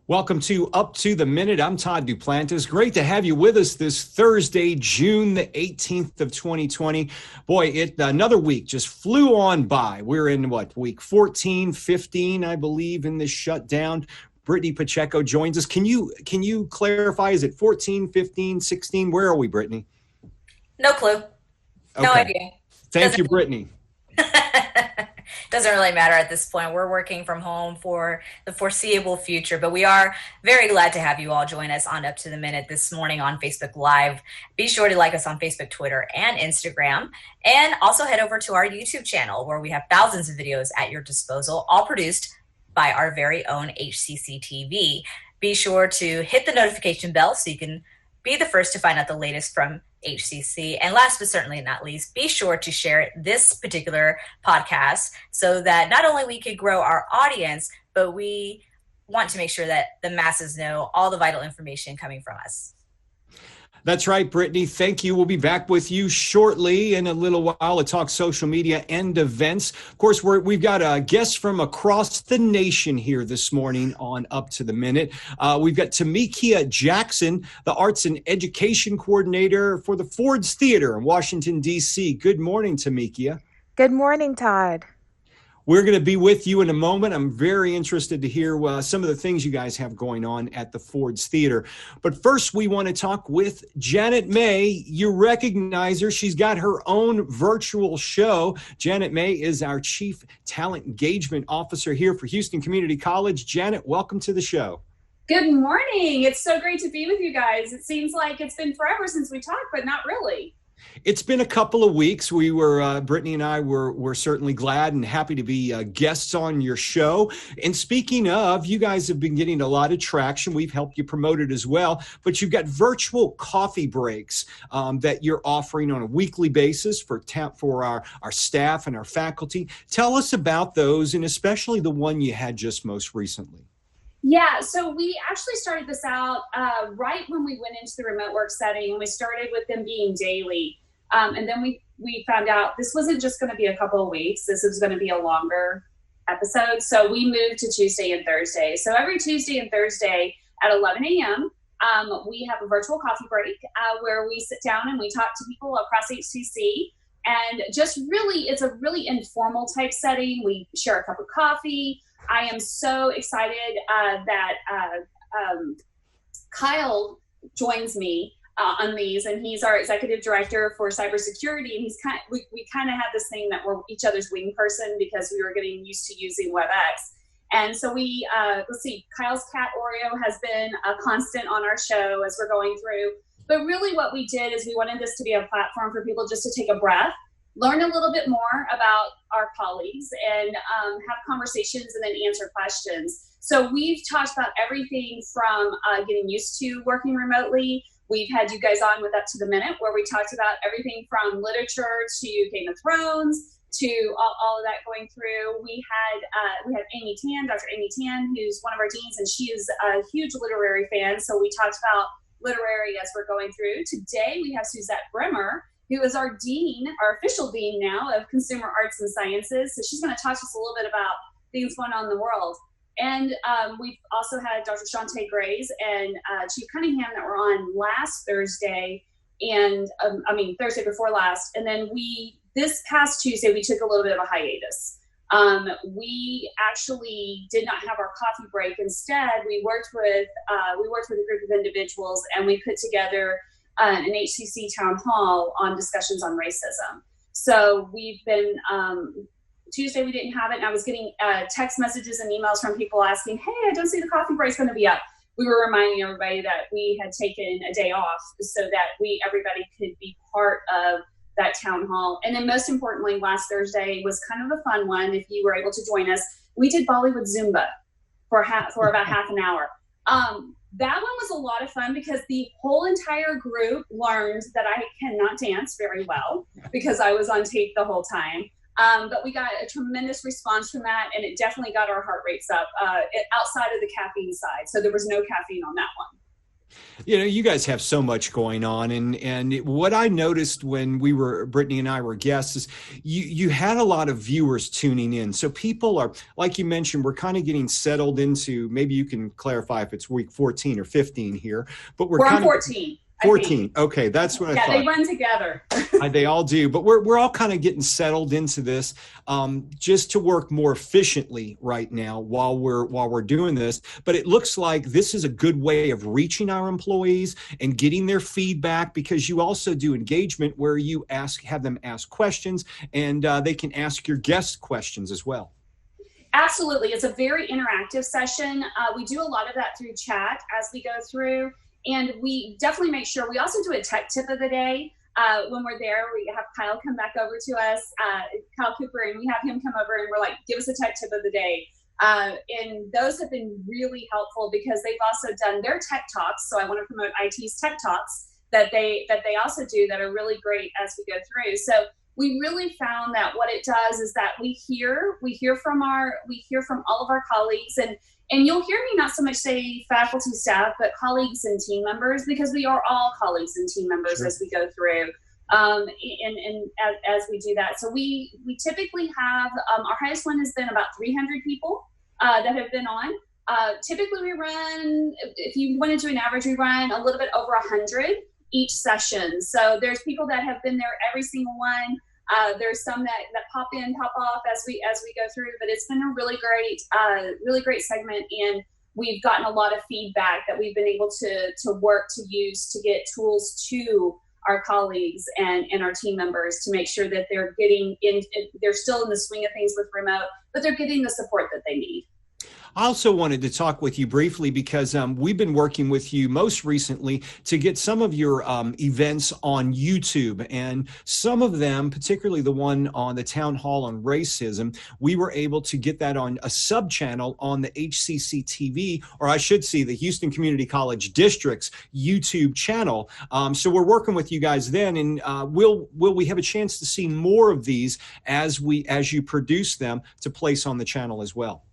Welcome to Up to the Minute. I'm Todd Duplantis. Great to have you with us this Thursday, June the 18th of 2020. Boy, another week just flew on by. We're in week 14, 15, I believe, in this shutdown. Brittany Pacheco joins us. Can you clarify? Is it 14, 15, 16? Where are we, Brittany? No clue. No idea. Thank you, Brittany. Doesn't really matter at this point. We're working from home for the foreseeable future, but we are very glad to have you all join us on Up to the Minute this morning on Facebook Live. Be sure to like us on Facebook, Twitter, and Instagram, and also head over to our YouTube channel where we have thousands of videos at your disposal, all produced by our very own HCCTV. Be sure to hit the notification bell so you can be the first to find out the latest from HCC. And last but certainly not least, be sure to share this particular podcast so that not only we could grow our audience, but we want to make sure that the masses know all the vital information coming from us. That's right, Brittany. Thank you. We'll be back with you shortly in a little while to talk social media and events. Of course, we've got guests from across the nation here this morning on Up to the Minute. We've got Tamekia Jackson, the Arts and Education Coordinator for the Ford's Theater in Washington, D.C. Good morning, Tamekia. Good morning, Todd. We're going to be with you in a moment. I'm very interested to hear some of the things you guys have going on at the Ford's Theater. But first, we want to talk with Janet May. You recognize her. She's got her own virtual show. Janet May is our Chief Talent Engagement Officer here for Houston Community College. Janet, welcome to the show. Good morning. It's so great to be with you guys. It seems like it's been forever since we talked, but not really. It's been a couple of weeks. We were, Brittany and I were certainly glad and happy to be guests on your show. And speaking of, you guys have been getting a lot of traction. We've helped you promote it as well. But you've got virtual coffee breaks that you're offering on a weekly basis for our staff and our faculty. Tell us about those, and especially the one you had just most recently. Yeah, so we actually started this out right when we went into the remote work setting. We started with them being daily. And then we found out this wasn't just going to be a couple of weeks. This was going to be a longer episode. So we moved to Tuesday and Thursday. So every Tuesday and Thursday at 11 a.m., we have a virtual coffee break where we sit down and we talk to people across HCC. And just really, it's a really informal type setting. We share a cup of coffee. I am so excited that Kyle joins me on these, and he's our executive director for cybersecurity. And we kind of have this thing that we're each other's wing person because we were getting used to using WebEx. And so we, let's see, Kyle's cat Oreo has been a constant on our show as we're going through. But really what we did is we wanted this to be a platform for people just to take a breath, learn a little bit more about our colleagues, and have conversations and then answer questions. So we've talked about everything from getting used to working remotely. We've had you guys on with Up to the Minute, where we talked about everything from literature to Game of Thrones to all of that going through. We had Amy Tan, Dr. Amy Tan, who's one of our deans, and she is a huge literary fan. So we talked about literary as we're going through. Today we have Suzette Bremer, who is our dean, our official dean now of Consumer Arts and Sciences. So she's going to talk to us a little bit about things going on in the world. And we've also had Dr. Shante Grays and Chief Cunningham that were on last Thursday, and Thursday before last. And then this past Tuesday, we took a little bit of a hiatus. We actually did not have our coffee break. Instead, we worked with a group of individuals, and we put together an HCC town hall on discussions on racism. So we've been, Tuesday we didn't have it, and I was getting text messages and emails from people asking, hey, I don't see the coffee break's going to be up. We were reminding everybody that we had taken a day off so that everybody could be part of that town hall. And then most importantly, last Thursday was kind of a fun one. If you were able to join us, we did Bollywood Zumba for about half an hour. That one was a lot of fun because the whole entire group learned that I cannot dance very well because I was on tape the whole time. But we got a tremendous response from that, and it definitely got our heart rates up outside of the caffeine side. So there was no caffeine on that one. You know, you guys have so much going on, and what I noticed when Brittany and I were guests is you had a lot of viewers tuning in. So people are, like you mentioned, we're kind of getting settled into, maybe you can clarify if it's week 14 or 15 here, but we're on kind 14. 14. Okay, that's what I thought. Yeah, they run together. They all do, but we're all kind of getting settled into this, just to work more efficiently right now while we're doing this. But it looks like this is a good way of reaching our employees and getting their feedback, because you also do engagement where you have them ask questions, and they can ask your guests questions as well. Absolutely, it's a very interactive session. We do a lot of that through chat as we go through. And we definitely make sure, we also do a tech tip of the day. When we're there, we have Kyle come back over to us, Kyle Cooper, and we have him come over and we're like, give us a tech tip of the day. And those have been really helpful because they've also done their tech talks. So I want to promote IT's tech talks that they also do that are really great as we go through. So we really found that what it does is that we hear from all of our colleagues, and you'll hear me not so much say faculty, staff, but colleagues and team members, because we are all colleagues and team members Sure. as we go through, and as we do that. So we typically have, our highest one has been about 300 people that have been on. Typically we run, if you want to do an average, we run a little bit over 100 each session. So there's people that have been there every single one. There's some that pop in, pop off as we go through, but it's been a really great segment, and we've gotten a lot of feedback that we've been able to work to use to get tools to our colleagues and our team members to make sure that they're still in the swing of things with remote, but they're getting the support that they need. I also wanted to talk with you briefly because we've been working with you most recently to get some of your events on YouTube, and some of them, particularly the one on the town hall on racism, we were able to get that on a sub channel on the HCCTV, or I should say the Houston Community College District's YouTube channel. So we're working with you guys then, and will we have a chance to see more of these as you produce them to place on the channel as well?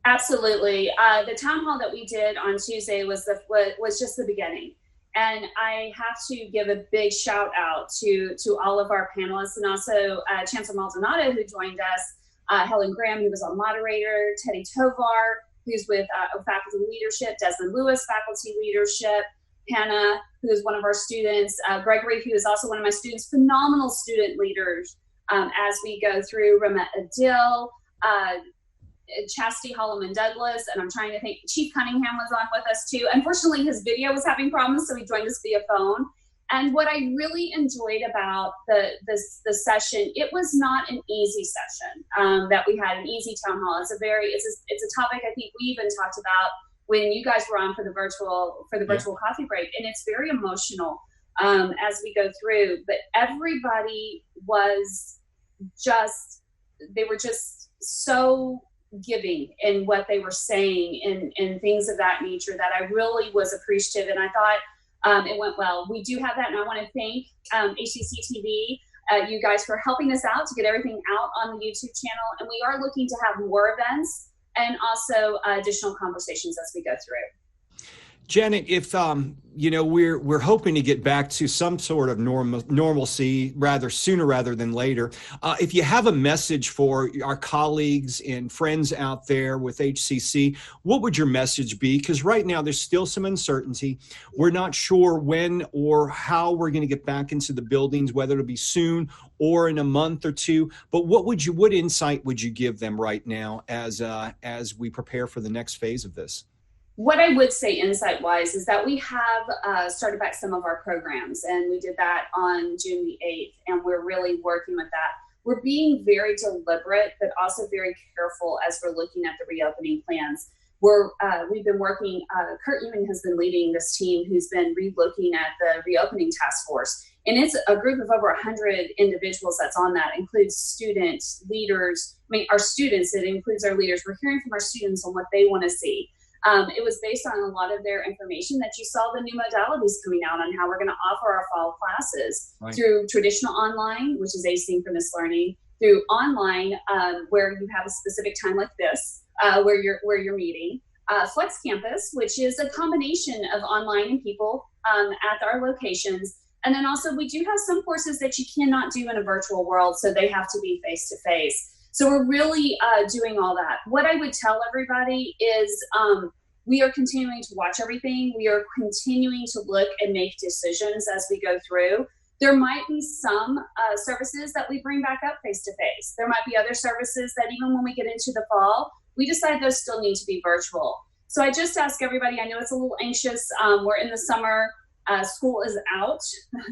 Absolutely. The town hall that we did on Tuesday was just the beginning. And I have to give a big shout out to all of our panelists, and also Chancellor Maldonado, who joined us, Helen Graham, who was our moderator, Teddy Tovar, who's with faculty leadership, Desmond Lewis, faculty leadership, Hannah, who is one of our students, Gregory, who is also one of my students, phenomenal student leaders as we go through, Ramette Adil, Chastity Holloman Douglas, and I'm trying to think, Chief Cunningham was on with us too. Unfortunately, his video was having problems, so he joined us via phone. And what I really enjoyed about the session, it was not an easy session that we had, an easy town hall. It's a topic I think we even talked about when you guys were on for the virtual coffee break, and it's very emotional as we go through. But everybody they were just so giving in what they were saying and things of that nature that I really was appreciative, and I thought it went well. We do have that, and I want to thank HCCTV, you guys, for helping us out to get everything out on the YouTube channel, and we are looking to have more events and also additional conversations as we go through. Janet, if we're hoping to get back to some sort of normalcy sooner rather than later. If you have a message for our colleagues and friends out there with HCC, what would your message be? Because right now there's still some uncertainty. We're not sure when or how we're going to get back into the buildings, whether it'll be soon or in a month or two. But what insight would you give them right now as we prepare for the next phase of this? What I would say insight-wise is that we have started back some of our programs, and we did that on June the 8th, and we're really working with that. We're being very deliberate, but also very careful as we're looking at the reopening plans. We've been working, Kurt Eman has been leading this team who's been re-looking at the reopening task force. And it's a group of over 100 individuals that's on that. It includes students, leaders, our students, it includes our leaders. We're hearing from our students on what they want to see. It was based on a lot of their information that you saw the new modalities coming out on how we're going to offer our fall classes through traditional online, which is asynchronous learning, through online, where you have a specific time like this, where you're meeting, Flex Campus, which is a combination of online and people at our locations. And then also we do have some courses that you cannot do in a virtual world, so they have to be face-to-face. So we're really doing all that. What I would tell everybody is we are continuing to watch everything. We are continuing to look and make decisions as we go through. There might be some services that we bring back up face-to-face. There might be other services that even when we get into the fall, we decide those still need to be virtual. So I just ask everybody, I know it's a little anxious. We're in the summer, school is out,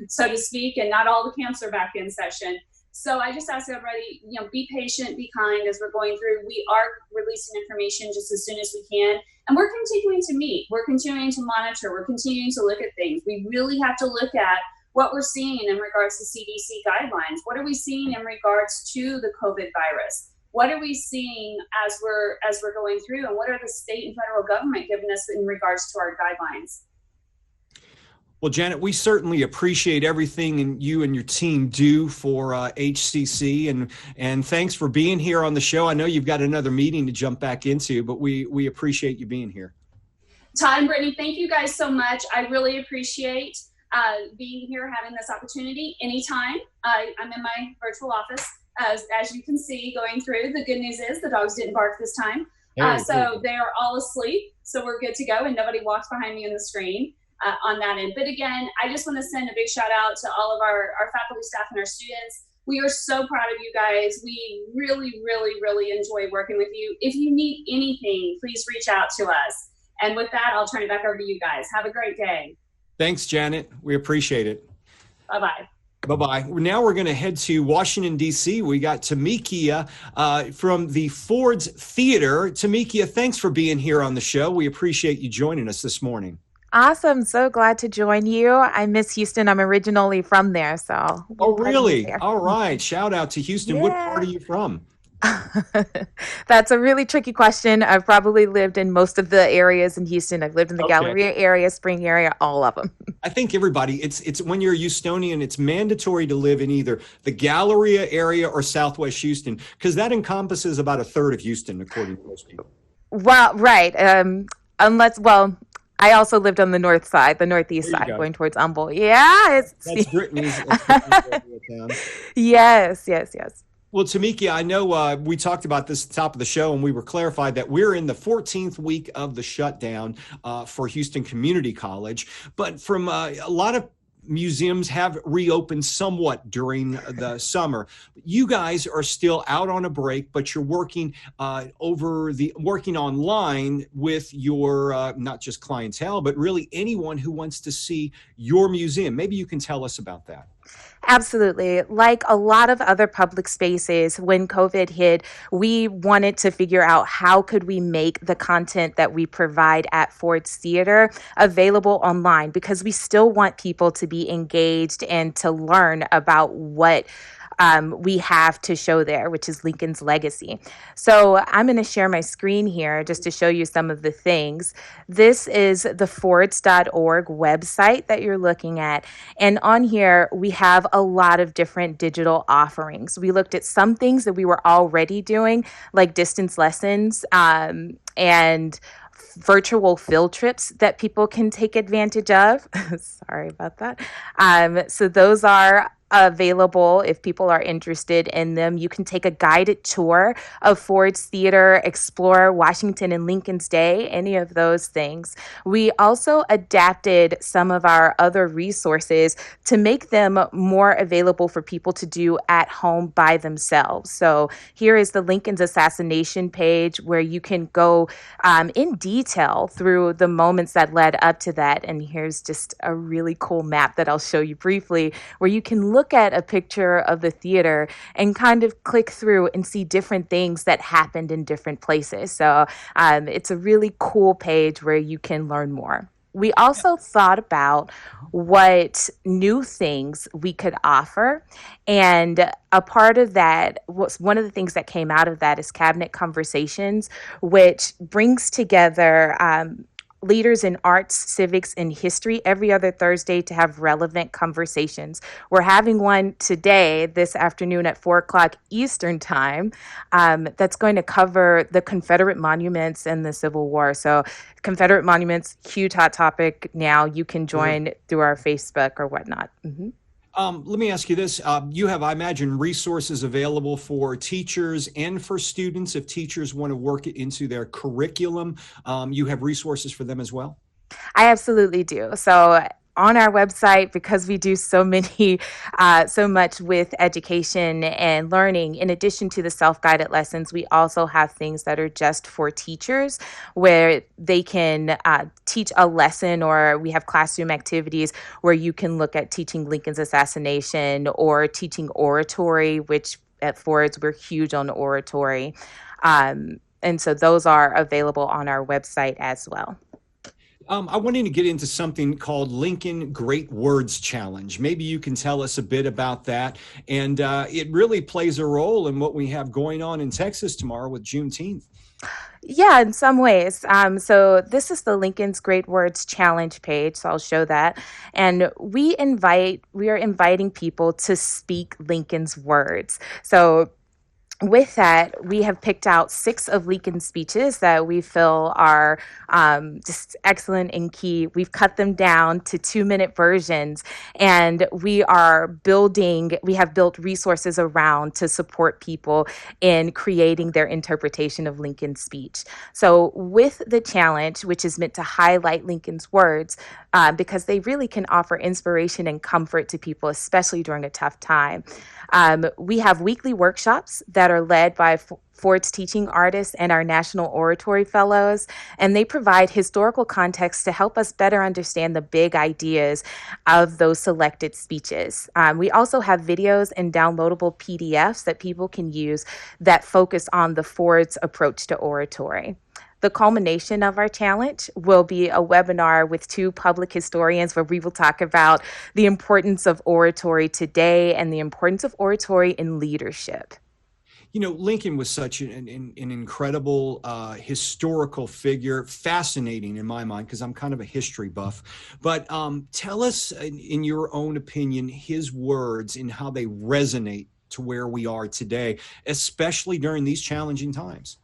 so to speak, and not all the camps are back in session. So I just ask everybody, be patient, be kind as we're going through. We are releasing information just as soon as we can. And we're continuing to meet. We're continuing to monitor. We're continuing to look at things. We really have to look at what we're seeing in regards to CDC guidelines. What are we seeing in regards to the COVID virus? What are we seeing as we're going through? And what are the state and federal government giving us in regards to our guidelines? Well, Janet, we certainly appreciate everything you and your team do for HCC, and thanks for being here on the show. I know you've got another meeting to jump back into, but we appreciate you being here. Todd and Brittany, thank you guys so much. I really appreciate being here, having this opportunity. Anytime, I'm in my virtual office, as you can see, going through. The good news is the dogs didn't bark this time, so they are all asleep, so we're good to go, and nobody walks behind me on the screen. On that end. But again, I just want to send a big shout out to all of our faculty, staff, and our students. We are so proud of you guys. We really, really, really enjoy working with you. If you need anything, please reach out to us. And with that, I'll turn it back over to you guys. Have a great day. Thanks, Janet. We appreciate it. Bye-bye. Bye-bye. Now we're going to head to Washington, D.C. We got Tamekia from the Ford's Theater. Tamekia, thanks for being here on the show. We appreciate you joining us this morning. Awesome. So glad to join you. I miss Houston. I'm originally from there. So. Oh, really? All right. Shout out to Houston. Yeah. What part are you from? That's a really tricky question. I've probably lived in most of the areas in Houston. I've lived in the Galleria area, Spring area, all of them. I think everybody, it's when you're a Houstonian, it's mandatory to live in either the Galleria area or Southwest Houston, because that encompasses about a third of Houston, according to most people. Well, right. I also lived on the north side, the northeast side, going towards Humboldt. Yeah. That's Brittany's town. Yes. Well, Tamekia, I know we talked about this at the top of the show, and we were clarified that we're in the 14th week of the shutdown for Houston Community College. But from a lot of museums have reopened somewhat during the summer. You guys are still out on a break, but you're working working online with your not just clientele, but really anyone who wants to see your museum. Maybe you can tell us about that. Absolutely. Like a lot of other public spaces, when COVID hit, we wanted to figure out how could we make the content that we provide at Ford's Theater available online, because we still want people to be engaged and to learn about what we have to show there, which is Lincoln's legacy. So I'm going to share my screen here just to show you some of the things. This is the Fords.org website that you're looking at. And on here, we have a lot of different digital offerings. We looked at some things that we were already doing, like distance lessons, and virtual field trips that people can take advantage of. Sorry about that. So those are available if people are interested in them. You can take a guided tour of Ford's Theater, explore Washington and Lincoln's Day, any of those things. We also adapted some of our other resources to make them more available for people to do at home by themselves. So here is the Lincoln's assassination page, where you can go in detail through the moments that led up to that. And here's just a really cool map that I'll show you briefly, where you can look at a picture of the theater and kind of click through and see different things that happened in different places. So it's a really cool page where you can learn more. We also thought about what new things we could offer. And a part of that was one of the things that came out of that is Cabinet Conversations, which brings together leaders in arts, civics, and history every other Thursday to have relevant conversations. We're having one today, this afternoon at 4 o'clock Eastern Time, that's going to cover the Confederate monuments and the Civil War. So Confederate monuments, huge hot topic now. You can join through our Facebook or whatnot. Mm-hmm. Let me ask you this. You have, I imagine, resources available for teachers and for students. If teachers want to work it into their curriculum, you have resources for them as well? I absolutely do. So on our website, because we do so much with education and learning, in addition to the self-guided lessons, we also have things that are just for teachers where they can teach a lesson, or we have classroom activities where you can look at teaching Lincoln's assassination or teaching oratory, which at Ford's, we're huge on oratory. And so those are available on our website as well. I wanted to get into something called Lincoln Great Words Challenge. Maybe you can tell us a bit about that. And it really plays a role in what we have going on in Texas tomorrow with Juneteenth. Yeah, in some ways. So this is the Lincoln's Great Words Challenge page. So I'll show that. And we are inviting people to speak Lincoln's words. So with that, we have picked out 6 of Lincoln's speeches that we feel are just excellent and key. We've cut them down to 2-minute versions, and we have built resources around to support people in creating their interpretation of Lincoln's speech. So with the challenge, which is meant to highlight Lincoln's words, because they really can offer inspiration and comfort to people, especially during a tough time. We have weekly workshops that are led by Ford's teaching artists and our National Oratory Fellows, and they provide historical context to help us better understand the big ideas of those selected speeches. We also have videos and downloadable PDFs that people can use that focus on the Ford's approach to oratory. The culmination of our challenge will be a webinar with 2 public historians where we will talk about the importance of oratory today and the importance of oratory in leadership. You know, Lincoln was such an incredible historical figure, fascinating in my mind, because I'm kind of a history buff. But tell us, in your own opinion, his words and how they resonate to where we are today, especially during these challenging times.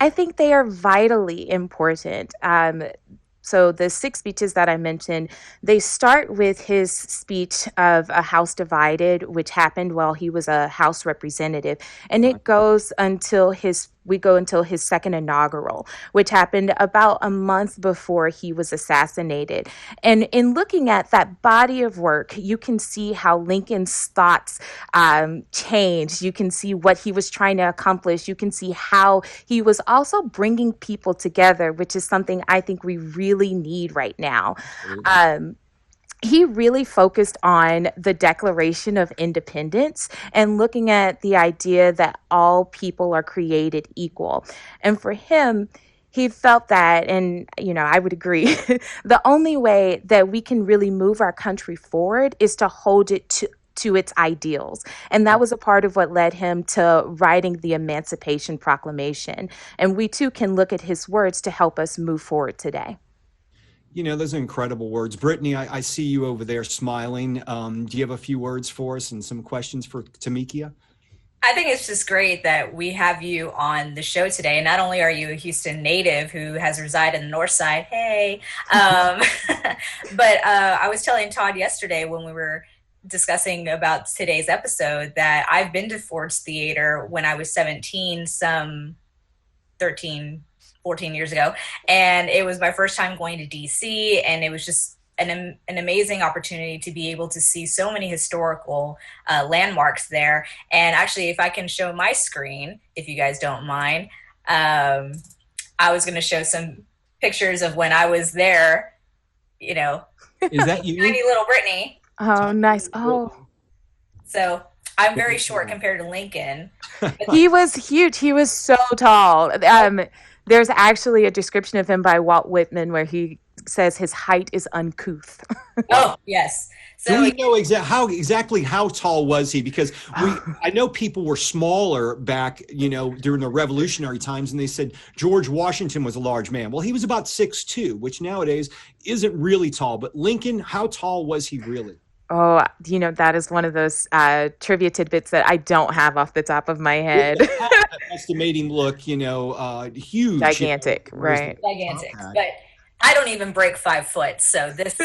I think they are vitally important. So the 6 speeches that I mentioned, they start with his speech of a House Divided, which happened while he was a House representative. And it goes until his second inaugural, which happened about a month before he was assassinated. And in looking at that body of work, you can see how Lincoln's thoughts changed. You can see what he was trying to accomplish. You can see how he was also bringing people together, which is something I think we really need right now. He really focused on the Declaration of Independence and looking at the idea that all people are created equal. And for him, he felt that, and I would agree, the only way that we can really move our country forward is to hold it to its ideals. And that was a part of what led him to writing the Emancipation Proclamation. And we too can look at his words to help us move forward today. You know, those are incredible words. Brittany, I see you over there smiling. Do you have a few words for us and some questions for Tamekia? I think it's just great that we have you on the show today. And not only are you a Houston native who has resided in the North Side, hey, but I was telling Todd yesterday when we were discussing about today's episode that I've been to Ford's Theater when I was 17, some 14 years ago. And it was my first time going to DC. And it was just an amazing opportunity to be able to see so many historical landmarks there. And actually, if I can show my screen, if you guys don't mind, I was going to show some pictures of when I was there, Is that you? Tiny little Brittany. Oh, nice. Oh. So I'm very short compared to Lincoln. He was huge. He was so tall. There's actually a description of him by Walt Whitman where he says his height is uncouth. Oh, yes. So do we know exactly how tall was he? Because I know people were smaller back, during the Revolutionary times, and they said George Washington was a large man. Well, he was about 6'2", which nowadays isn't really tall. But Lincoln, how tall was he really? Oh, that is one of those trivia tidbits that I don't have off the top of my head. Estimating look, huge. Gigantic, right? Gigantic. But I don't even break 5 foot. So this,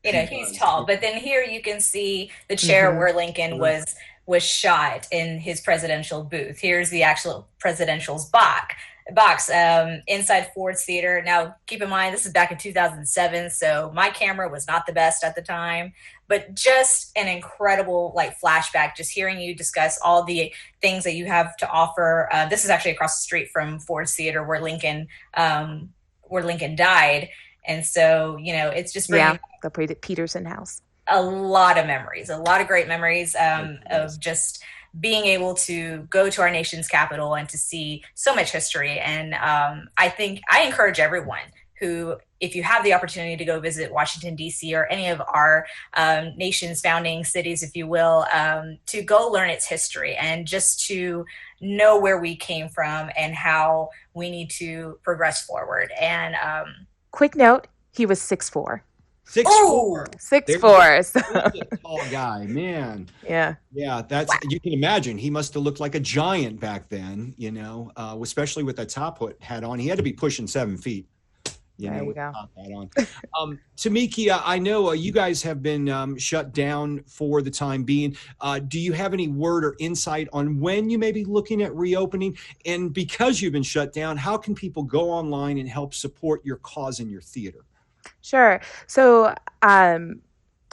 he's tall. But then here you can see the chair where Lincoln was shot in his presidential booth. Here's the actual presidential's box inside Ford's Theater. Now, keep in mind, this is back in 2007, so my camera was not the best at the time, but just an incredible flashback, just hearing you discuss all the things that you have to offer. This is actually across the street from Ford's Theater where Lincoln died. And so, it's just bringing the Peterson House. A lot of memories, a lot of great memories of just being able to go to our nation's capital and to see so much history. And I think I encourage everyone who, if you have the opportunity to go visit Washington, D.C. or any of our nation's founding cities, if you will, to go learn its history and just to know where we came from and how we need to progress forward. And quick note, he was 6'4". 6'4". 6'4". So. A tall guy, man. Yeah. That's you can imagine. He must have looked like a giant back then. Especially with that top hat on. He had to be pushing 7 feet. There you go. Tamekia, I know you guys have been shut down for the time being. Do you have any word or insight on when you may be looking at reopening? And because you've been shut down, how can people go online and help support your cause in your theater? Sure. So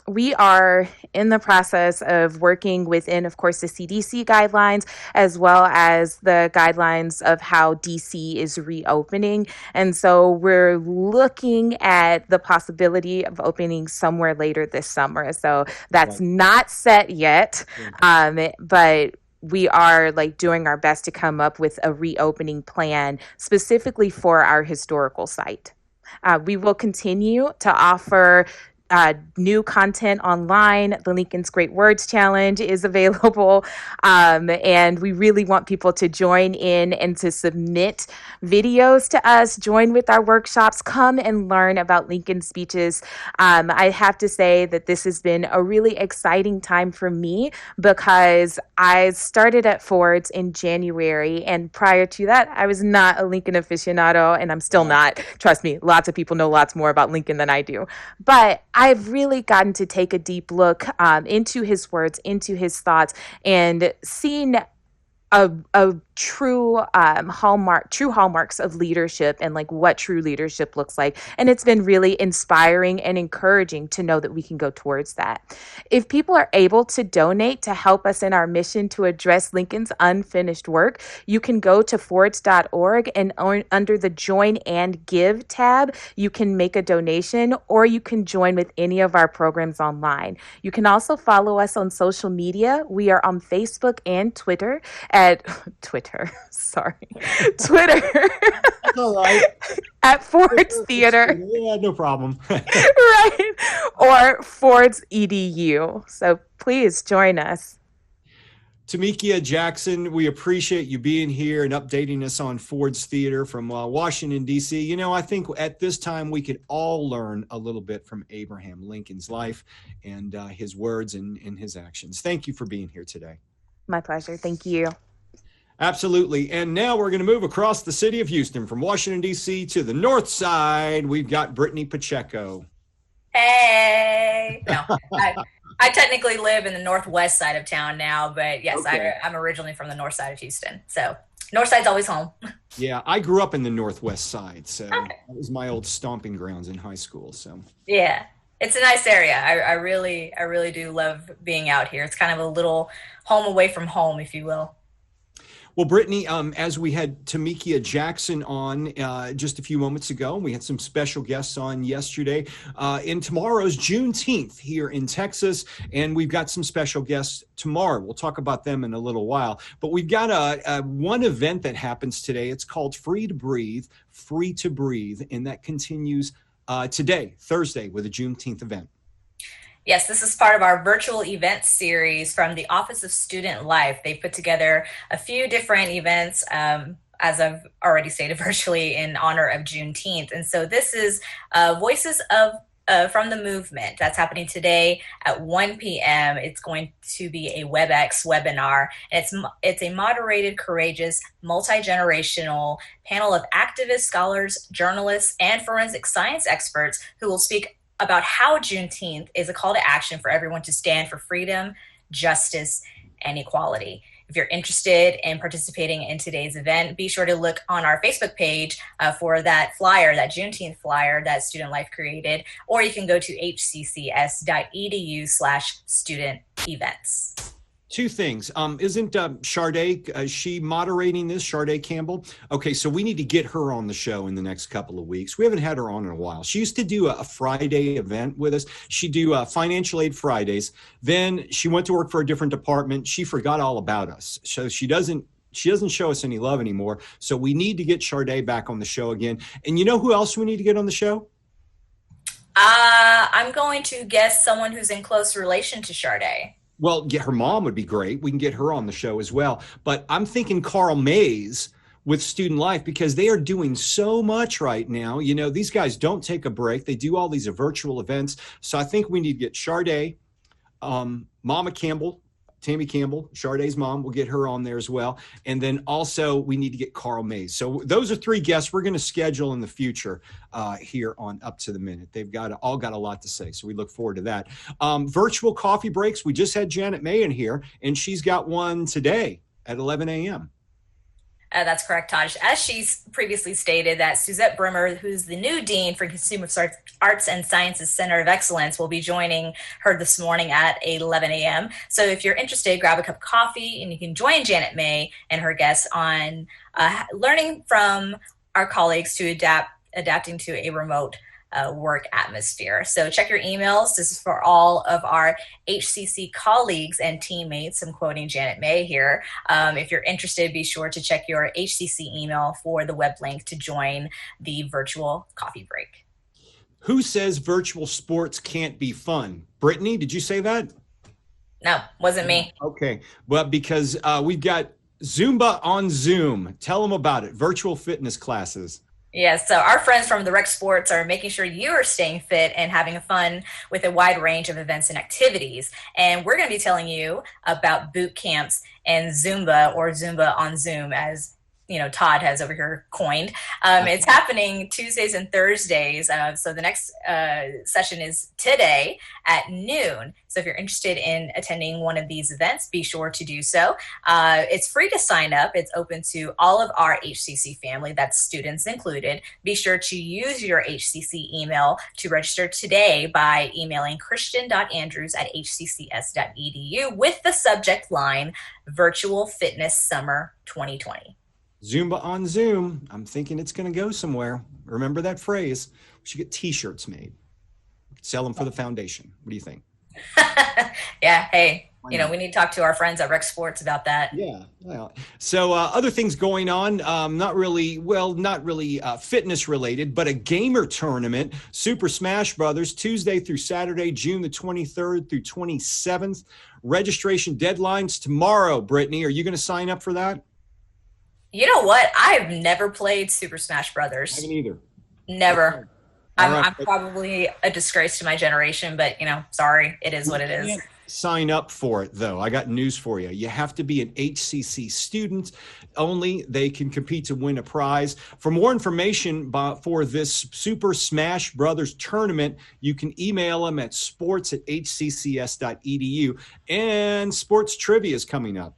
we are in the process of working within, of course, the CDC guidelines, as well as the guidelines of how DC is reopening. And so we're looking at the possibility of opening somewhere later this summer. So that's not set yet, but we are doing our best to come up with a reopening plan specifically for our historical site. We will continue to offer new content online. The Lincoln's Great Words Challenge is available. And we really want people to join in and to submit videos to us, join with our workshops, come and learn about Lincoln's speeches. I have to say that this has been a really exciting time for me because I started at Ford's in January. And prior to that, I was not a Lincoln aficionado, and I'm still not. Trust me, lots of people know lots more about Lincoln than I do. But I've really gotten to take a deep look into his words, into his thoughts, and seen a true hallmarks of leadership and what true leadership looks like. And it's been really inspiring and encouraging to know that we can go towards that. If people are able to donate to help us in our mission to address Lincoln's unfinished work, you can go to fords.org and under the Join and Give tab, you can make a donation or you can join with any of our programs online. You can also follow us on social media. We are on Facebook and Twitter at Twitter. All right. At Ford's Theater. Yeah, no problem. Right. Or Ford's EDU. So please join us. Tamekia Jackson, we appreciate you being here and updating us on Ford's Theater from Washington, D.C. I think at this time we could all learn a little bit from Abraham Lincoln's life and his words and his actions. Thank you for being here today. My pleasure. Thank you. Absolutely. And now we're going to move across the city of Houston from Washington, D.C. to the north side. We've got Brittany Pacheco. Hey. No, I technically live in the northwest side of town now, but yes, okay. I'm originally from the north side of Houston. So north side's always home. Yeah, I grew up in the northwest side. So that was my old stomping grounds in high school. So yeah. It's a nice area. I really do love being out here. It's kind of a little home away from home, if you will. Well, Brittany, as we had Tamekia Jackson on just a few moments ago, we had some special guests on yesterday. In tomorrow's Juneteenth here in Texas, and we've got some special guests tomorrow. We'll talk about them in a little while. But we've got one event that happens today. It's called Free to Breathe, and that continues today, Thursday, with a Juneteenth event. Yes, this is part of our virtual event series from the Office of Student Life. They put together a few different events, as I've already stated, virtually in honor of Juneteenth. And so this is Voices of from the Movement. That's happening today at 1 p.m. It's going to be a WebEx webinar. And it's a moderated, courageous, multi-generational panel of activists, scholars, journalists, and forensic science experts who will speak about how Juneteenth is a call to action for everyone to stand for freedom, justice, and equality. If you're interested in participating in today's event, be sure to look on our Facebook page for that flyer, that Juneteenth flyer that Student Life created, or you can go to hccs.edu/student events. Two things. Isn't Sharday, is she moderating this, Sharday Campbell? Okay, so we need to get her on the show in the next couple of weeks. We haven't had her on in a while. She used to do a Friday event with us. She'd do financial aid Fridays. Then she went to work for a different department. She forgot all about us. So she doesn't show us any love anymore. So we need to get Sharday back on the show again. And you know who else we need to get on the show? I'm going to guess someone who's in close relation to Sharday. Well, her mom would be great. We can get her on the show as well. But I'm thinking Carl Mays with Student Life, because they are doing so much right now. You know, these guys don't take a break. They do all these virtual events. So I think we need to get Sharday, Mama Campbell, Tammy Campbell, Sharday's mom. We'll get her on there as well. And then also we need to get Carl Mays. So those are three guests we're going to schedule in the future here on Up to the Minute. They've all got a lot to say. So we look forward to that. Virtual coffee breaks. We just had Janet May in here, and she's got one today at 11 a.m. That's correct, Taj. As she's previously stated, that Suzette Brimmer, who's the new Dean for Consumer Arts and Sciences Center of Excellence, will be joining her this morning at 11 a.m. So if you're interested, grab a cup of coffee and you can join Janet May and her guests on learning from our colleagues to adapting to a remote work atmosphere. So check your emails. This is for all of our HCC colleagues and teammates. I'm quoting Janet May here. If you're interested, be sure to check your HCC email for the web link to join the virtual coffee break. Who says virtual sports can't be fun? Brittany, did you say that? No, wasn't me. Okay. Well, because we've got Zumba on Zoom. Tell them about it. Virtual fitness classes. Yes, so our friends from the Rec Sports are making sure you are staying fit and having fun with a wide range of events and activities. And we're going to be telling you about boot camps and Zumba, or Zumba on Zoom, as you know, Todd has over here coined. It's happening Tuesdays and Thursdays. So the next session is today at noon. So if you're interested in attending one of these events, be sure to do so. It's free to sign up. It's open to all of our HCC family, that's students included. Be sure to use your HCC email to register today by emailing christian.andrews@hccs.edu with the subject line Virtual Fitness Summer 2020. Zumba on Zoom. I'm thinking it's going to go somewhere. Remember that phrase. We should get t-shirts made. Sell them for the foundation. What do you think? Yeah. Hey, we need to talk to our friends at Rec Sports about that. Yeah. Well, so other things going on, not really fitness related, but a gamer tournament, Super Smash Brothers, Tuesday through Saturday, June the 23rd through 27th. Registration deadlines tomorrow. Brittany, are you going to sign up for that? You know what? I've never played Super Smash Brothers. I haven't either. Never. Okay. I'm probably a disgrace to my generation, but sorry, it is what it is. Sign up for it, though. I got news for you. You have to be an HCC student only. They can compete to win a prize. For more information for this Super Smash Brothers tournament, you can email them at sports@hccs.edu. And sports trivia is coming up.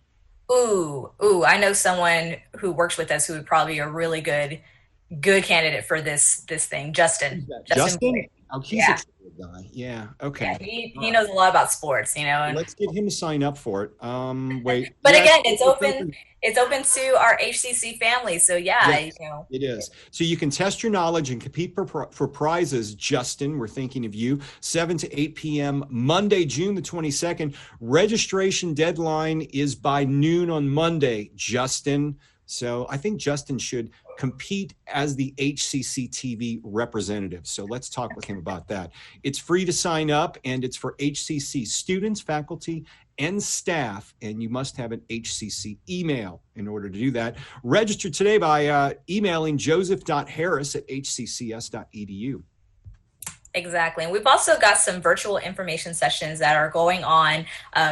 Ooh, I know someone who works with us who would probably be a really good candidate for this thing. Justin? Oh, he's a good guy. Yeah. Okay. Yeah, he knows a lot about sports, Let's get him to sign up for it. Wait. But again, it's open to our HCC family. So yes, it is. So you can test your knowledge and compete for prizes. Justin, we're thinking of you. 7 to 8 p.m. Monday, June the 22nd. Registration deadline is by noon on Monday. Justin, So I think Justin should compete as the HCCTV representative. So let's talk with him about that. It's free to sign up, and it's for HCC students, faculty, and staff, and you must have an HCC email in order to do that. Register today by emailing joseph.harris@hccs.edu. Exactly. And we've also got some virtual information sessions that are going on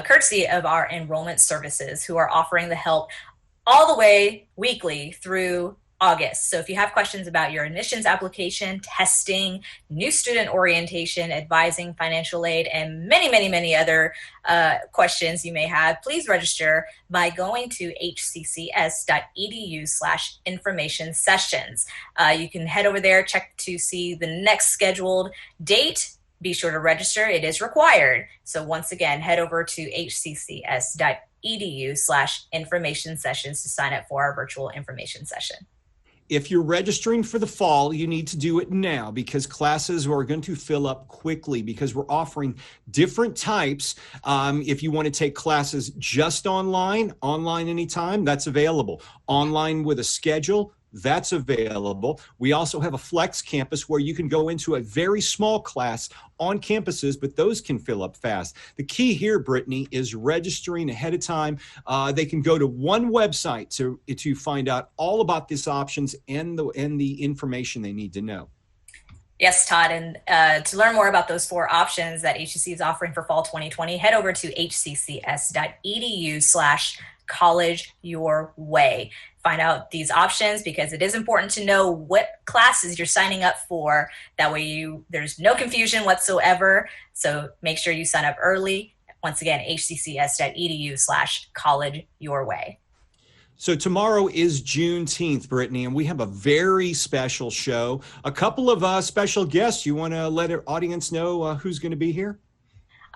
courtesy of our enrollment services, who are offering the help all the way weekly through August. So if you have questions about your admissions application, testing, new student orientation, advising, financial aid, and many, many, many other questions you may have, please register by going to hccs.edu/information sessions. You can head over there, check to see the next scheduled date. Be sure to register. It is required. So once again, head over to hccs.edu/information sessions to sign up for our virtual information session. If you're registering for the fall, you need to do it now, because classes are going to fill up quickly, because we're offering different types. If you want to take classes just online anytime, that's available. Online with a schedule, that's available. We also have a flex campus where you can go into a very small class on campuses, but those can fill up fast. The key here, Brittany, is registering ahead of time. They can go to one website to find out all about these options and the information they need to know. Yes, Todd. And to learn more about those 4 options that HCC is offering for fall 2020, head over to hccs.edu/college your way. Find out these options, because it is important to know what classes you're signing up for. That way there's no confusion whatsoever. So make sure you sign up early. Once again, hccs.edu/college your way. So tomorrow is Juneteenth, Brittany, and we have a very special show. A couple of special guests. You want to let our audience know who's going to be here?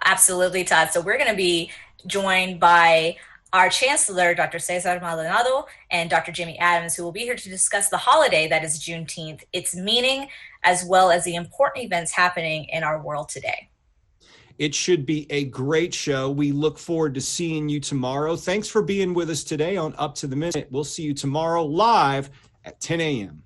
Absolutely, Todd. So we're going to be joined by our Chancellor, Dr. Cesar Maldonado, and Dr. Jimmy Adams, who will be here to discuss the holiday that is Juneteenth, its meaning, as well as the important events happening in our world today. It should be a great show. We look forward to seeing you tomorrow. Thanks for being with us today on Up to the Minute. We'll see you tomorrow live at 10 a.m.